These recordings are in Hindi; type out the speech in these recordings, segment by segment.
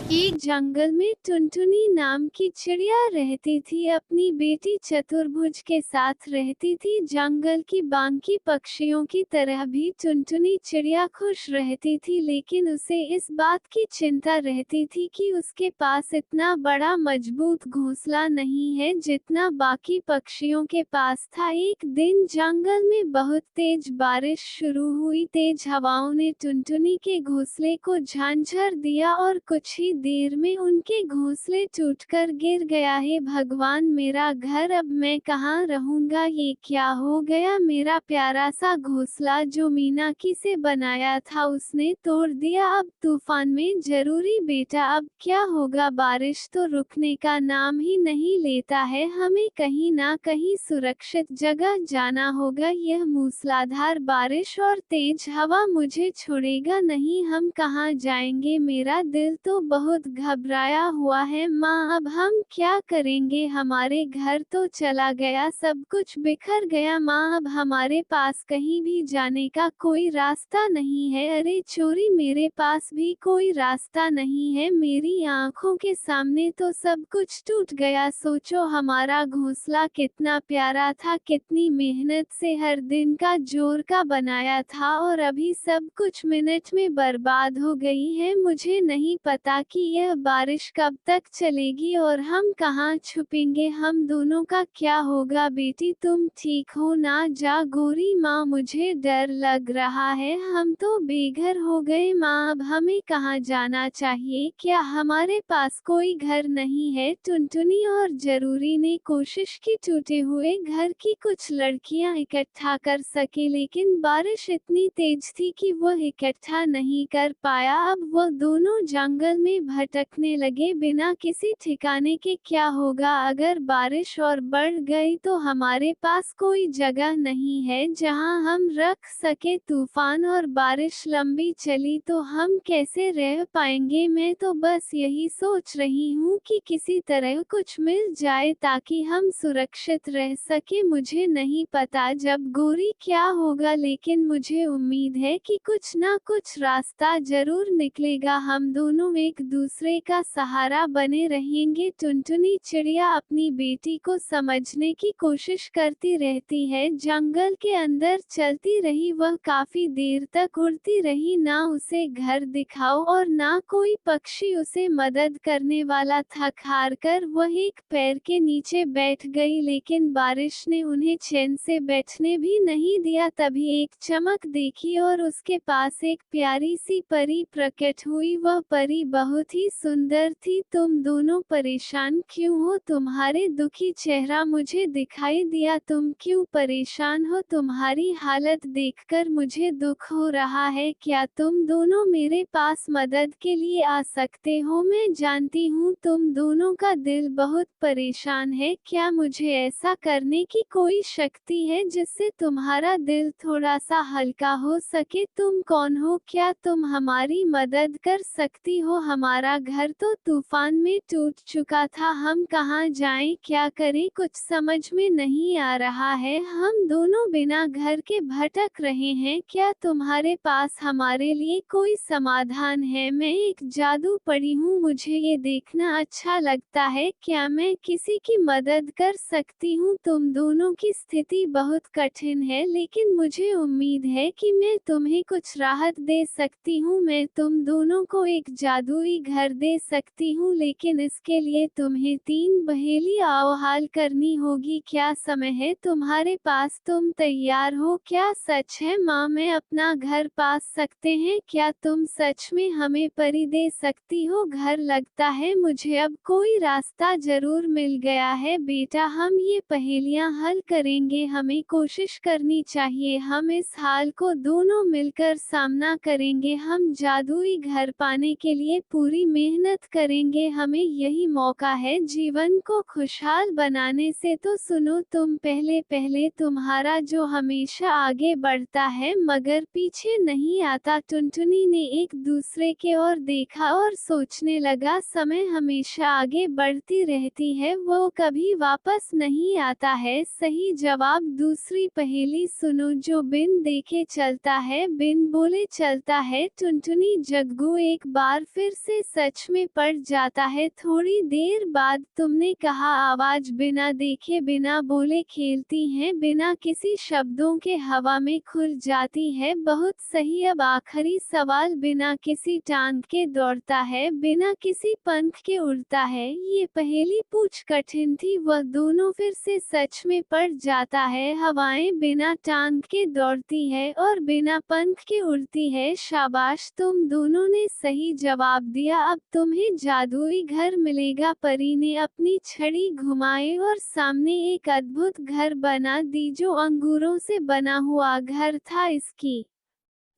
एक जंगल में टुनटुनी नाम की चिड़िया रहती थी। अपनी बेटी चतुर्भुज के साथ रहती थी। जंगल की बाकी पक्षियों की तरह भी टुनटुनी चिड़िया खुश रहती थी, लेकिन उसे इस बात की चिंता रहती थी कि उसके पास इतना बड़ा मजबूत घोंसला नहीं है जितना बाकी पक्षियों के पास था। एक दिन जंगल में बहुत तेज बारिश शुरू हुई। तेज हवाओं ने टुनटुनी के घोंसले को झंझार दिया और कुछ ही देर में उनके घोंसले टूटकर गिर गया। हे भगवान, मेरा घर, अब मैं कहाँ रहूंगा? ये क्या हो गया? मेरा प्यारा सा घोंसला जो मीनाक्षी से बनाया था उसने तोड़ दिया। अब तूफान में जरूरी बेटा, अब क्या होगा? बारिश तो रुकने का नाम ही नहीं लेता है। हमें कहीं ना कहीं सुरक्षित जगह जाना होगा। यह मूसलाधार बारिश और तेज हवा मुझे छोड़ेगा नहीं। हम कहाँ जाएंगे? मेरा दिल तो बहुत घबराया हुआ है। माँ, अब हम क्या करेंगे? हमारे घर तो चला गया, सब कुछ बिखर गया। माँ, अब हमारे पास कहीं भी जाने का कोई रास्ता नहीं है। अरे चोरी, मेरे पास भी कोई रास्ता नहीं है। मेरी आंखों के सामने तो सब कुछ टूट गया। सोचो, हमारा घोंसला कितना प्यारा था, कितनी मेहनत से हर दिन का जोर का बनाया था, और अभी सब कुछ मिनट में बर्बाद हो गई है। मुझे नहीं पता कि यह बारिश कब तक चलेगी और हम कहाँ छुपेंगे। हम दोनों का क्या होगा? बेटी, तुम ठीक हो ना? जा गोरी माँ, मुझे डर लग रहा है। हम तो बेघर हो गए। माँ, अब हमें कहाँ जाना चाहिए? क्या हमारे पास कोई घर नहीं है? टुनटुनी और जरूरी ने कोशिश की टूटे हुए घर की कुछ लड़कियां इकट्ठा कर सके, लेकिन बारिश इतनी तेज थी कि वह इकट्ठा नहीं कर पाया। अब वह दोनों जंगल में भटकने लगे बिना किसी ठिकाने के। क्या होगा अगर बारिश और बढ़ गई? तो हमारे पास कोई जगह नहीं है जहां हम रख सके। तूफान और बारिश लंबी चली तो हम कैसे रह पाएंगे? मैं तो बस यही सोच रही हूँ कि किसी तरह कुछ मिल जाए ताकि हम सुरक्षित रह सके। मुझे नहीं पता जब गोरी क्या होगा, लेकिन मुझे उम्मीद है कि कुछ ना कुछ रास्ता जरूर निकलेगा। हम दोनों एक दूसरे का सहारा बने रहेंगे। टुनटुनी चिड़िया अपनी बेटी को समझने की कोशिश करती रहती है। जंगल के अंदर चलती रही, वह काफी देर तक उड़ती रही। ना उसे घर दिखाओ और ना कोई पक्षी उसे मदद करने वाला। थक हार कर वह एक पेड़ के नीचे बैठ गई, लेकिन बारिश ने उन्हें चैन से बैठने भी नहीं दिया। तभी एक चमक देखी और उसके पास एक प्यारी सी परी प्रकट हुई। वह परी बहुत ही सुंदर थी। तुम दोनों परेशान क्यों हो? तुम्हारे दुखी चेहरा मुझे दिखाई दिया। तुम क्यों परेशान हो? तुम्हारी हालत देखकर मुझे दुख हो रहा है। क्या तुम दोनों मेरे पास मदद के लिए आ सकते हो? मैं जानती हूँ तुम दोनों का दिल बहुत परेशान है। क्या मुझे ऐसा करने की कोई शक्ति है जिससे तुम्हारा दिल थोड़ा सा हल्का हो सके? तुम कौन हो? क्या तुम हमारी मदद कर सकती हो? हमारा घर तो तूफान में टूट चुका था। हम कहाँ जाएं? क्या करें? कुछ समझ में नहीं आ रहा है। हम दोनों बिना घर के भटक रहे हैं। क्या तुम्हारे पास हमारे लिए कोई समाधान है? मैं एक जादू पढ़ी हूँ, मुझे ये देखना अच्छा लगता है। क्या मैं किसी की मदद कर सकती हूँ? तुम दोनों की स्थिति बहुत कठिन है, लेकिन मुझे उम्मीद है कि मैं तुम्हें कुछ राहत दे सकती हूँ। मैं तुम दोनों को एक जादुई घर दे सकती हूँ, लेकिन इसके लिए तुम्हें 3 पहेलियां हल करनी होगी। क्या समय है तुम्हारे पास? तुम तैयार हो? क्या सच है माँ, मैं अपना घर पा सकते हैं? क्या तुम सच में हमें परी दे सकती हो घर? लगता है मुझे अब कोई रास्ता जरूर मिल गया है। बेटा, हम ये पहेलियां हल करेंगे। हमें कोशिश करनी चाहिए। हम इस हाल को दोनों मिलकर सामना करेंगे। हम जादुई घर पाने के लिए पूरी मेहनत करेंगे। हमें यही मौका है जीवन को खुशहाल बनाने से। तो सुनो, तुम पहले पहले तुम्हारा जो हमेशा आगे बढ़ता है मगर पीछे नहीं आता। टुनटुनी ने एक दूसरे के ओर देखा और सोचने लगा, समय हमेशा आगे बढ़ती रहती है, वो कभी वापस नहीं आता है। सही जवाब। दूसरी पहेली सुनो, जो बिन देखे चलता है बिन बोले चलता है। टुनटुनी जग्गू एक बार फिर से पे सच में पड़ जाता है। थोड़ी देर बाद तुमने कहा, आवाज बिना देखे बिना बोले खेलती हैं, बिना किसी शब्दों के हवा में खुल जाती है। बहुत सही। अब आखिरी सवाल, बिना किसी टांग के दौड़ता है, बिना किसी पंख के उड़ता है। ये पहेली पूछ कठिन थी, वह दोनों फिर से सच में पड़ जाता है। हवाएं बिना टांग के दौड़ती है और बिना पंख के उड़ती है। शाबाश, तुम दोनों ने सही जवाब दिया। अब तुम्हें जादुई घर मिलेगा। परी ने अपनी छड़ी घुमाई और सामने एक अद्भुत घर बना दी, जो अंगूरों से बना हुआ घर था। इसकी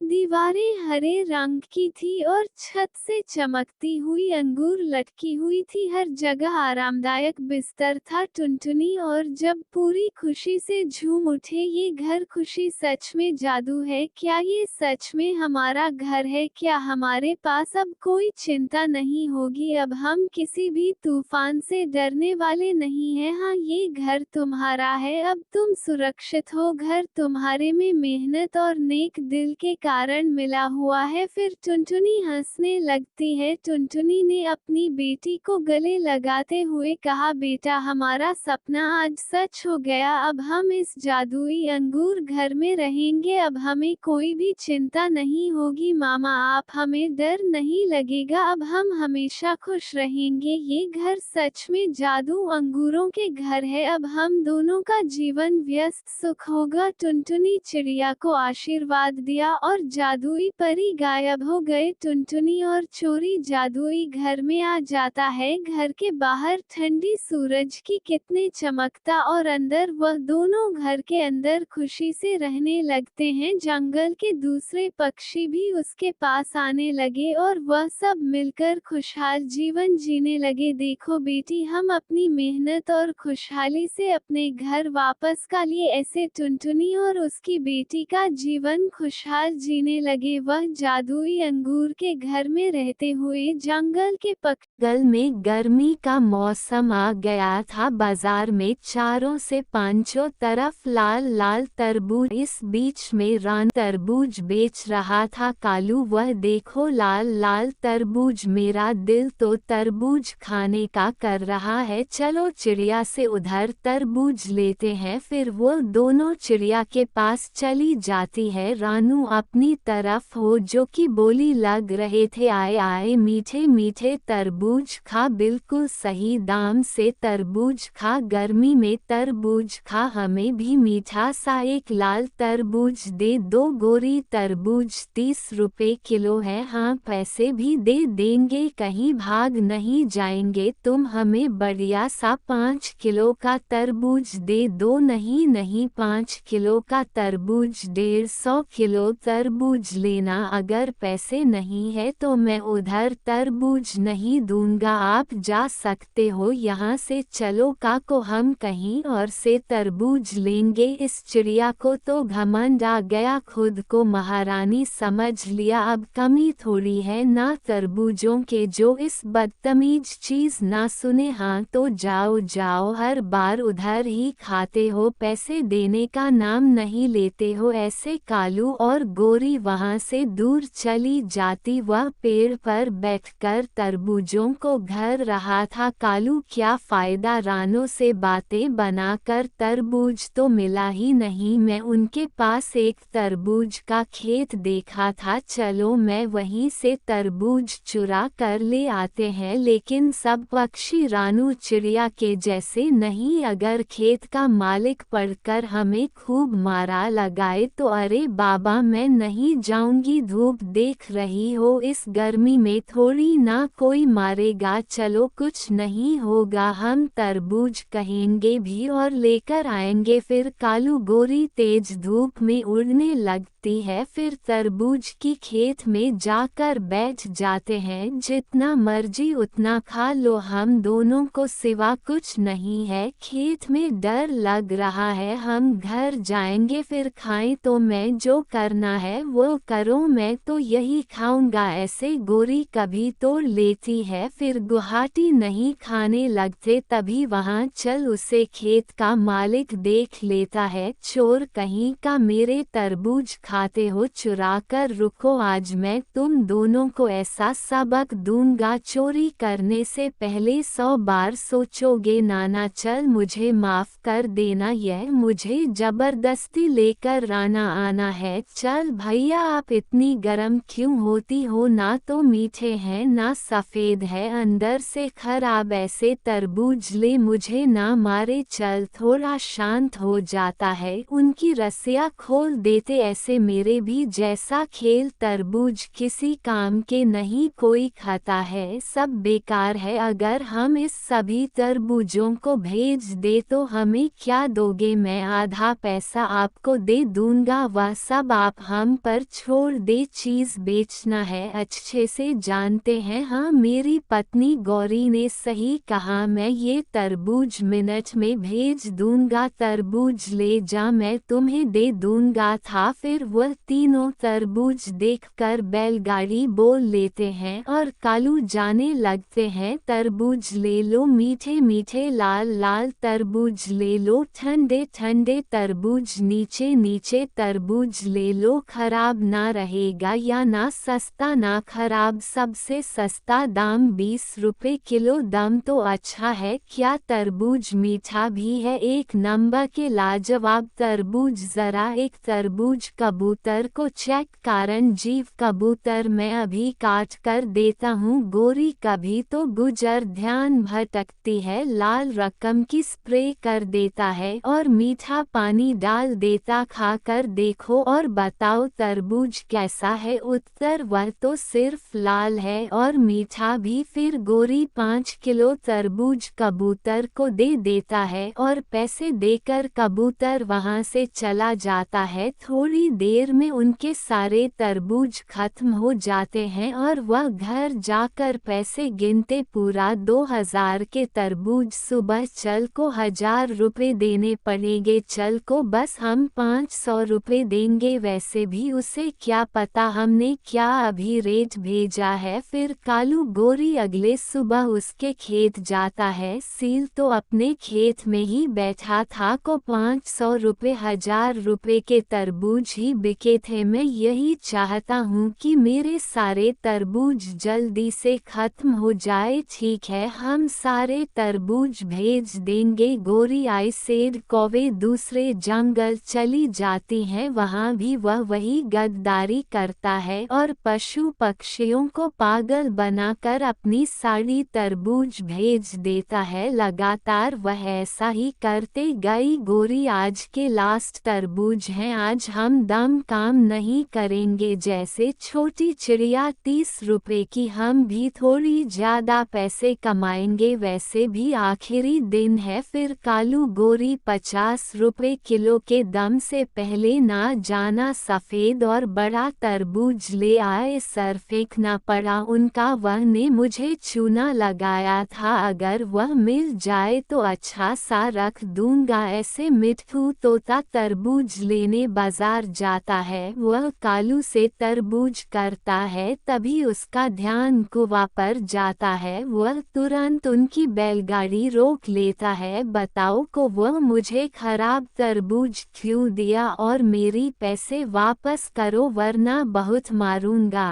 दीवारें हरे रंग की थी और छत से चमकती हुई अंगूर लटकी हुई थी। हर जगह आरामदायक बिस्तर था। टुनटुनी और जब पूरी खुशी से झूम उठे। ये घर खुशी सच में जादू है। क्या ये सच में हमारा घर है? क्या हमारे पास अब कोई चिंता नहीं होगी? अब हम किसी भी तूफान से डरने वाले नहीं हैं। हाँ, ये घर तुम्हारा है। अब तुम सुरक्षित हो। घर तुम्हारे में मेहनत और नेक दिल के कारण मिला हुआ है। फिर टुनटुनी हंसने लगती है। टुनटुनी ने अपनी बेटी को गले लगाते हुए कहा, बेटा, हमारा सपना आज सच हो गया। अब हम इस जादुई अंगूर घर में रहेंगे। अब हमें कोई भी चिंता नहीं होगी। मामा, आप हमें डर नहीं लगेगा। अब हम हमेशा खुश रहेंगे। ये घर सच में जादू अंगूरों के घर है। अब हम दोनों का जीवन व्यस्त सुख होगा। टुनटुनी चिड़िया को आशीर्वाद दिया और जादुई परी गायब हो गए। टुनटुनी और चोरी जादुई घर में आ जाता है। घर के बाहर ठंडी सूरज की कितने चमकता और अंदर वह दोनों घर के अंदर खुशी से रहने लगते हैं। जंगल के दूसरे पक्षी भी उसके पास आने लगे और वह सब मिलकर खुशहाल जीवन जीने लगे। देखो बेटी, हम अपनी मेहनत और खुशहाली से अपने घर वापस का लिए। ऐसे टुनटुनी और उसकी बेटी का जीवन खुशहाल जीने लगे। वह जादुई अंगूर के घर में रहते हुए जंगल के जंगल में गर्मी का मौसम आ गया था। बाजार में चारों से पांचों तरफ लाल लाल तरबूज। इस बीच में रान तरबूज बेच रहा था कालू। वह देखो लाल लाल तरबूज, मेरा दिल तो तरबूज खाने का कर रहा है। चलो चिड़िया से उधर तरबूज लेते हैं। फिर वो दोनों चिड़िया के पास चली जाती है। रानू अपनी तरफ हो जो कि बोली लग रहे थे, आए आए मीठे मीठे तरबूज खा, बिल्कुल सही दाम से तरबूज खा, गर्मी में तरबूज खा, हमें भी मीठा सा एक लाल तरबूज दे दो। गोरी तरबूज 30 रुपए किलो है। हाँ, पैसे भी दे देंगे, कहीं भाग नहीं जाएंगे। तुम हमें बढ़िया सा 5 किलो का तरबूज दे दो। नहीं नहीं, 5 किलो का तरबूज 150 किलो तरबूज लेना। अगर पैसे नहीं है तो मैं उधर तरबूज नहीं दूंगा। आप जा सकते हो यहाँ से। चलो काको, हम कहीं और से तरबूज लेंगे। इस चिड़िया को तो घमंड आ गया, खुद को महारानी समझ लिया। अब कमी थोड़ी है ना तरबूजों के, जो इस बदतमीज चीज ना सुने। हाँ तो जाओ जाओ, हर बार उधर ही खाते हो, पैसे देने का नाम नहीं लेते हो। ऐसे कालू और गोरी वहां से दूर चली जाती। वह पेड़ पर बैठकर तरबूजों को घर रहा था। कालू, क्या फायदा रानों से बातें बनाकर, तरबूज तो मिला ही नहीं। मैं उनके पास एक तरबूज का खेत देखा था, चलो मैं वहीं से तरबूज चुरा कर ले आते हैं। लेकिन सब पक्षी रानू चिड़िया के जैसे नहीं। अगर खेत का मालिक पढ़कर हमें खूब मारा लगाए तो अरे बाबा, मैं नहीं जाऊंगी। धूप देख रही हो, इस गर्मी में थोड़ी ना कोई मारेगा। चलो कुछ नहीं होगा, हम तरबूज कहेंगे भी और लेकर आएंगे। फिर कालू गोरी तेज धूप में उड़ने लगती है। फिर तरबूज की खेत में जाकर बैठ जाते हैं। जितना मर्जी उतना खा लो, हम दोनों को सिवा कुछ नहीं है। खेत में डर लग रहा है, हम घर जाएंगे फिर खाएं। तो मैं जो करना है वो करो, मैं तो यही खाऊंगा। ऐसे गोरी कभी तोड़ लेती है है फिर गुवाहाटी नहीं खाने लगते तभी वहाँ चल उसे खेत का मालिक देख लेता है चोर कहीं का मेरे तरबूज खाते हो चुरा कर रुको आज मैं तुम दोनों को ऐसा सबक दूंगा चोरी करने से पहले 100 बार सोचोगे नाना चल मुझे माफ कर देना यह मुझे जबरदस्ती लेकर आना है चल भैया आप इतनी गरम क्यों होती हो ना तो मीठे हैं ना सफ़ेद है अंदर से खराब ऐसे तरबूज ले मुझे ना मारे चल थोड़ा शांत हो जाता है उनकी रस्सियाँ खोल देते ऐसे मेरे भी जैसा खेल तरबूज किसी काम के नहीं कोई खाता है सब बेकार है अगर हम इस सभी तरबूजों को भेज दे तो हमें क्या दोगे मैं आधा पैसा आपको दे दूंगा वह सब आप हम पर छोड़ दे चीज़ बेचना है अच्छे से जानते हैं हाँ मेरी पत्नी गौरी ने सही कहा मैं ये तरबूज मिनट में भेज दूंगा तरबूज ले जा मैं तुम्हें दे दूंगा था फिर वह तीनों तरबूज देखकर बैलगाड़ी बोल लेते हैं और कालू जाने लगते हैं तरबूज ले लो मीठे मीठे लाल लाल तरबूज ले लो ठंडे ठंडे तरबूज नीचे नीचे तरबूज ले लो खराब ना रहेगा या ना सस्ता ना खराब सबसे सस्ता दाम 20 रुपए किलो दाम तो अच्छा है क्या तरबूज मीठा भी है एक नंबर के लाजवाब तरबूज जरा एक तरबूज कबूतर को चेक कारण जीव कबूतर मैं अभी काट कर देता हूँ गोरी कभी तो गुजर ध्यान भटकती है लाल रकम की स्प्रे कर देता है और मीठा पानी डाल देता खा कर देखो और बताओ तरबूज कैसा है उत्तर वह तो सिर्फ लाल है और मीठा भी फिर गोरी 5 किलो तरबूज कबूतर को दे देता है और पैसे देकर कबूतर वहां से चला जाता है थोड़ी देर में उनके सारे तरबूज खत्म हो जाते हैं और वह घर जाकर पैसे गिनते पूरा 2000 के तरबूज सुबह चल को 1000 रुपए देने पड़ेंगे चल को बस हम 500 रुपए देंगे वैसे भी उसे क्या पता हमने क्या अभी रेट भेजा है फिर कालू गोरी अगले सुबह उसके खेत जाता है सील तो अपने खेत में ही बैठा था को 500 रुपए 1000 रुपए के तरबूज ही बिके थे मैं यही चाहता हूँ कि मेरे सारे तरबूज जल्दी से खत्म हो जाए ठीक है हम सारे तरबूज भेज देंगे गोरी आई सेड कौवे दूसरे जंगल चली जाती हैं वहाँ भी वह वही गद्दारी करता है और पशु पक्षियों को पागल बनाकर अपनी सारी तरबूज भेज देता है लगातार वह ऐसा ही करते गई गोरी आज के लास्ट तरबूज हैं आज हम दम काम नहीं करेंगे जैसे छोटी चिड़िया 30 रुपए की हम भी थोड़ी ज्यादा पैसे कमाएंगे वैसे भी आखिरी दिन है फिर कालू गोरी 50 रुपए किलो के दम से पहले ना जाना सफ़ेद और बड़ा तरबूज ले आए सर फेंकना पड़ा उनका वह ने मुझे चूना लगाया था अगर वह मिल जाए तो अच्छा सा रख दूंगा ऐसे मिट्ठू तोता तरबूज लेने बाजार जाता है वह कालू से तरबूज करता है तभी उसका ध्यान कुआं पर जाता है वह तुरंत उनकी बैलगाड़ी रोक लेता है बताओ को वह मुझे खराब तरबूज क्यों दिया और मेरी पैसे वापस करो वरना बहुत मारूंगा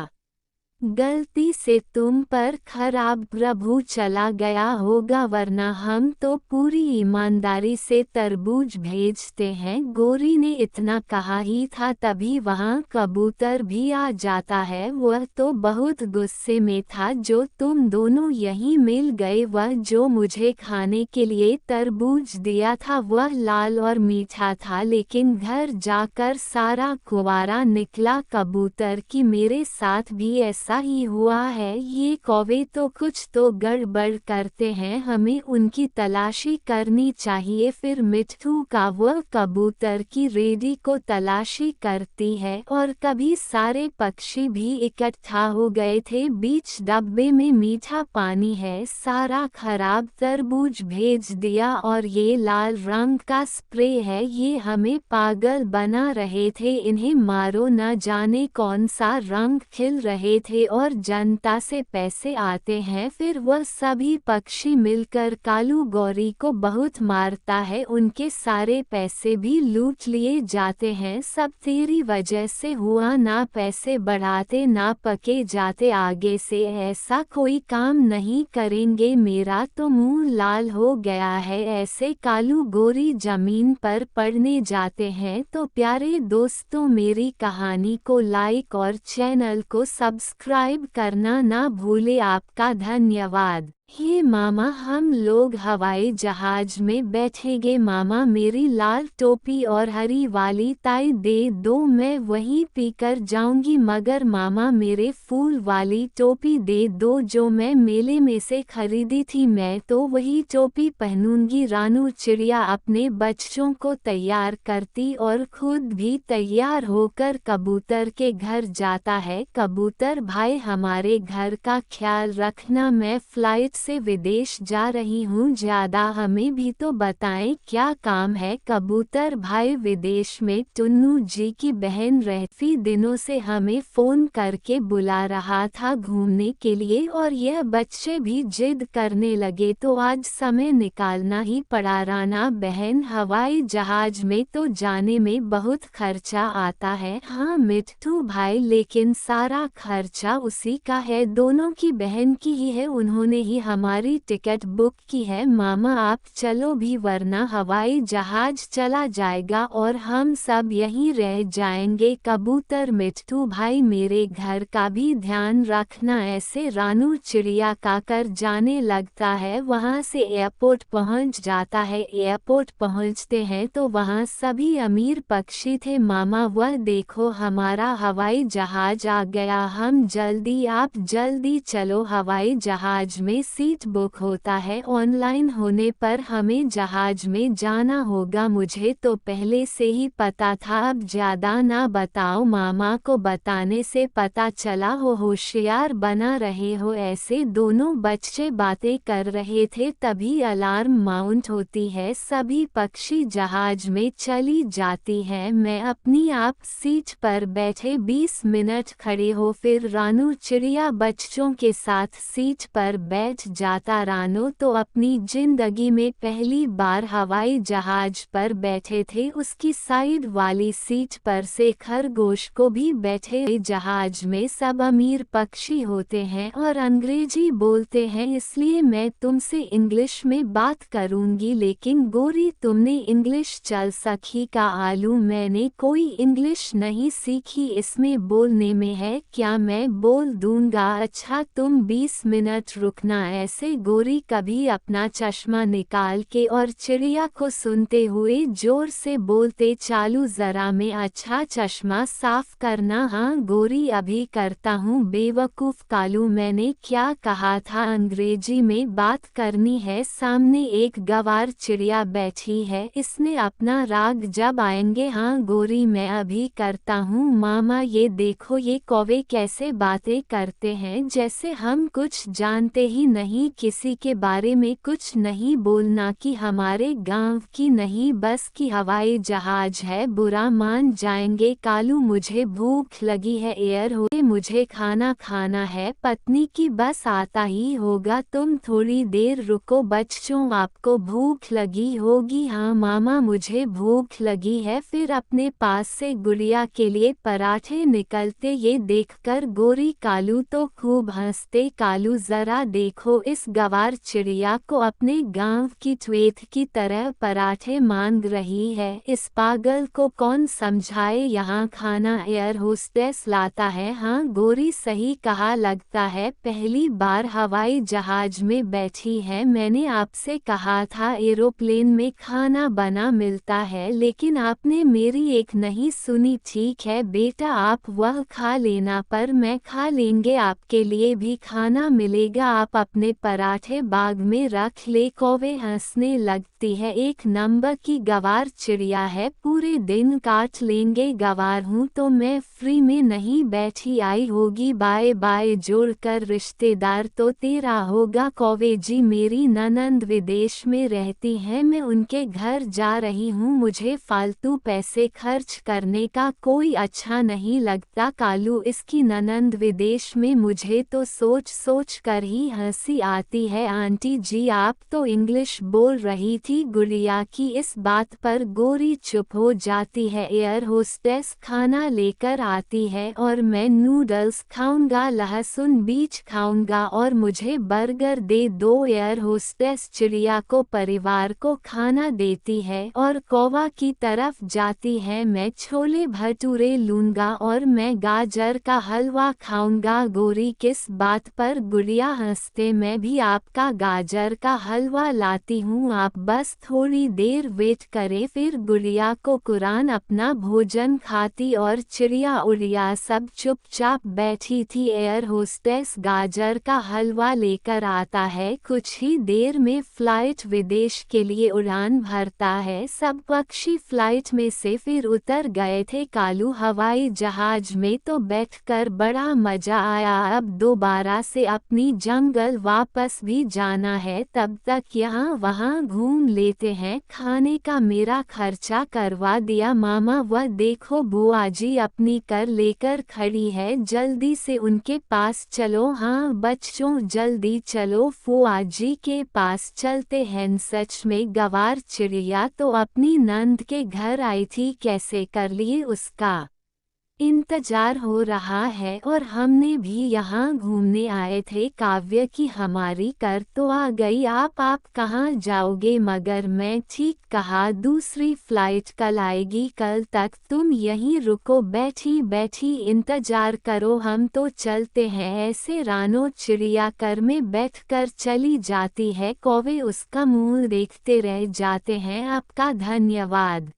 गलती से तुम पर खराब प्रभु चला गया होगा वरना हम तो पूरी ईमानदारी से तरबूज भेजते हैं गोरी ने इतना कहा ही था तभी वहाँ कबूतर भी आ जाता है वह तो बहुत गुस्से में था जो तुम दोनों यहीं मिल गए वह जो मुझे खाने के लिए तरबूज दिया था वह लाल और मीठा था लेकिन घर जाकर सारा कुंवारा निकला कबूतर की मेरे साथ भी ऐसा ही हुआ है ये कौवे तो कुछ तो गड़बड़ करते हैं हमें उनकी तलाशी करनी चाहिए फिर मिट्ठू का वह कबूतर की रेडी को तलाशी करती है और कभी सारे पक्षी भी इकट्ठा हो गए थे बीच डब्बे में मीठा पानी है सारा खराब तरबूज भेज दिया और ये लाल रंग का स्प्रे है ये हमें पागल बना रहे थे इन्हें मारो न जाने कौन सा रंग खिल रहे थे थे और जनता से पैसे आते हैं, फिर वह सभी पक्षी मिलकर कालू गौरी को बहुत मारता है, उनके सारे पैसे भी लूट लिए जाते हैं। सब तेरी वजह से हुआ, ना पैसे बढ़ाते ना पके जाते, आगे से ऐसा कोई काम नहीं करेंगे, मेरा तो मुंह लाल हो गया है। ऐसे कालू गौरी जमीन पर पड़ने जाते हैं। तो प्यारे दोस्तों, मेरी कहानी को लाइक और चैनल को सब्सक्राइब करना ना भूले। आपका धन्यवाद। हे मामा, हम लोग हवाई जहाज में बैठेंगे। मामा, मेरी लाल टोपी और हरी वाली टाई दे दो, मैं वहीं पीकर जाऊंगी। मगर मामा, मेरे फूल वाली टोपी दे दो जो मैं मेले में से खरीदी थी, मैं तो वही टोपी पहनूंगी। रानू चिड़िया अपने बच्चों को तैयार करती और खुद भी तैयार होकर कबूतर के घर जाता है। कबूतर भाई, हमारे घर का ख्याल रखना, मैं फ्लाइट से विदेश जा रही हूँ, ज्यादा हमें भी तो बताएं क्या काम है। कबूतर भाई, विदेश में टुन्नू जी की बहन रहती, दिनों से हमें फोन करके बुला रहा था घूमने के लिए, और यह बच्चे भी जिद करने लगे तो आज समय निकालना ही पड़ा। राना बहन, हवाई जहाज में तो जाने में बहुत खर्चा आता है। हाँ मिट्ठू भाई, लेकिन सारा खर्चा उसी का है, दोनों की बहन की ही है, उन्होंने ही हमारी टिकट बुक की है। मामा, आप चलो भी, वरना हवाई जहाज चला जाएगा और हम सब यहीं रह जाएंगे। कबूतर मिट्ठू भाई, मेरे घर का भी ध्यान रखना। ऐसे रानू चिड़िया काकर जाने लगता है, वहाँ से एयरपोर्ट पहुँच जाता है। एयरपोर्ट पहुँचते हैं तो वहाँ सभी अमीर पक्षी थे। मामा, वह देखो हमारा हवाई जहाज आ गया, हम जल्दी, आप जल्दी चलो, हवाई जहाज में सीट बुक होता है, ऑनलाइन होने पर हमें जहाज में जाना होगा। मुझे तो पहले से ही पता था, अब ज्यादा ना बताओ, मामा को बताने से पता चला हो होशियार बना रहे हो। ऐसे दोनों बच्चे बातें कर रहे थे, तभी अलार्म माउंट होती है, सभी पक्षी जहाज में चली जाती है। मैं अपनी आप सीट पर बैठे 20 मिनट खड़े हो, फिर रानू चिड़िया बच्चों के साथ सीट पर बैठ जाता। रानू तो अपनी जिंदगी में पहली बार हवाई जहाज पर बैठे थे, उसकी साइड वाली सीट पर से खरगोश को भी बैठे। जहाज में सब अमीर पक्षी होते हैं और अंग्रेजी बोलते हैं, इसलिए मैं तुमसे इंग्लिश में बात करूंगी। लेकिन गोरी, तुमने इंग्लिश चल सकी का? आलू, मैंने कोई इंग्लिश नहीं सीखी, इसमें बोलने में है, क्या मैं बोल दूंगा? अच्छा, तुम 20 मिनट रुकना। ऐसे गोरी कभी अपना चश्मा निकाल के और चिड़िया को सुनते हुए जोर से बोलते, चालू जरा मैं अच्छा चश्मा साफ करना। हाँ गोरी, अभी करता हूँ। बेवकूफ कालू, मैंने क्या कहा था, अंग्रेजी में बात करनी है। सामने एक गवार चिड़िया बैठी है, इसने अपना राग जब आएंगे। हाँ गोरी, मैं अभी करता हूँ। मामा, ये देखो ये कौवे कैसे बातें करते हैं, जैसे हम कुछ जानते ही नहीं, किसी के बारे में कुछ नहीं बोलना कि हमारे गांव की नहीं, बस कि हवाई जहाज है, बुरा मान जाएंगे। कालू, मुझे भूख लगी है, एयर हो, मुझे खाना खाना है, पत्नी की बस आता ही होगा, तुम थोड़ी देर रुको। बच्चों, आपको भूख लगी होगी? हाँ मामा, मुझे भूख लगी है। फिर अपने पास से गुड़िया के लिए पराठे निकलते, ये देखकर गोरी कालू तो खूब हंसते। कालू, जरा देखो, इस गवार चिड़िया को अपने गांव की ट्वेट की तरह पराठे मांग रही है, इस पागल को कौन समझाए, यहाँ खाना एयर होस्टेस लाता है। हाँ गोरी, सही कहा, लगता है पहली बार हवाई जहाज में बैठी है। मैंने आपसे कहा था एरोप्लेन में खाना बना मिलता है, लेकिन आपने मेरी एक नहीं सुनी। ठीक है बेटा, आप वह खा लेना, पर मैं खा लेंगे, आपके लिए भी खाना मिलेगा, आप अपने अपने पराठे बाग में रख ले। कौवे हंसने लगती है, एक नंबर की गवार चिड़िया है, पूरे दिन काट लेंगे। गवार हूँ तो मैं फ्री में नहीं बैठी आई होगी, बाय बाय जोड़कर रिश्तेदार तो तेरा होगा। कौवे जी मेरी ननंद विदेश में रहती हैं, मैं उनके घर जा रही हूँ, मुझे फालतू पैसे खर्च करने का कोई अच्छा नहीं लगता। कालू इसकी ननंद विदेश में, मुझे तो सोच सोच कर ही हंसी आती है। आंटी जी आप तो इंग्लिश बोल रही थी। गुड़िया की इस बात पर गोरी चुप हो जाती है। एयर होस्टेस खाना लेकर आती है और मैं नूडल्स खाऊंगा, लहसुन बीज खाऊंगा और मुझे बर्गर दे दो। एयर होस्टेस चिड़िया को परिवार को खाना देती है और कौवा की तरफ जाती है, मैं छोले भटूरे लूंगा और मैं गाजर का हलवा खाऊंगा। गोरी किस बात पर? गुड़िया हंसते, मैं भी आपका गाजर का हलवा लाती हूँ, आप बस थोड़ी देर वेट करें। फिर गुड़िया को कुरान अपना भोजन खाती और चिड़िया उड़िया सब चुपचाप बैठी थी। एयर होस्टेस गाजर का हलवा लेकर आता है, कुछ ही देर में फ्लाइट विदेश के लिए उड़ान भरता है। सब पक्षी फ्लाइट में से फिर उतर गए थे। कालू हवाई जहाज में तो बैठकर बड़ा मजा आया, अब दोबारा से अपनी जंगल वापस भी जाना है, तब तक यहाँ वहाँ घूम लेते हैं। खाने का मेरा खर्चा करवा दिया मामा, वह देखो बुआ जी अपनी कर लेकर खड़ी है, जल्दी से उनके पास चलो। हाँ बच्चों जल्दी चलो, फुआ जी के पास चलते हैं। सच में गवार चिड़िया तो अपनी नंद के घर आई थी, कैसे कर लिए उसका इंतजार हो रहा है और हमने भी यहाँ घूमने आए थे। काव्य की हमारी कर तो आ गई, आप कहाँ जाओगे? मगर मैं ठीक कहा, दूसरी फ्लाइट कल आएगी, कल तक तुम यहीं रुको, बैठी बैठी इंतजार करो, हम तो चलते हैं। ऐसे रानो चिड़िया कर में बैठकर चली जाती है, कौवे उसका मुंह देखते रह जाते हैं। आपका धन्यवाद।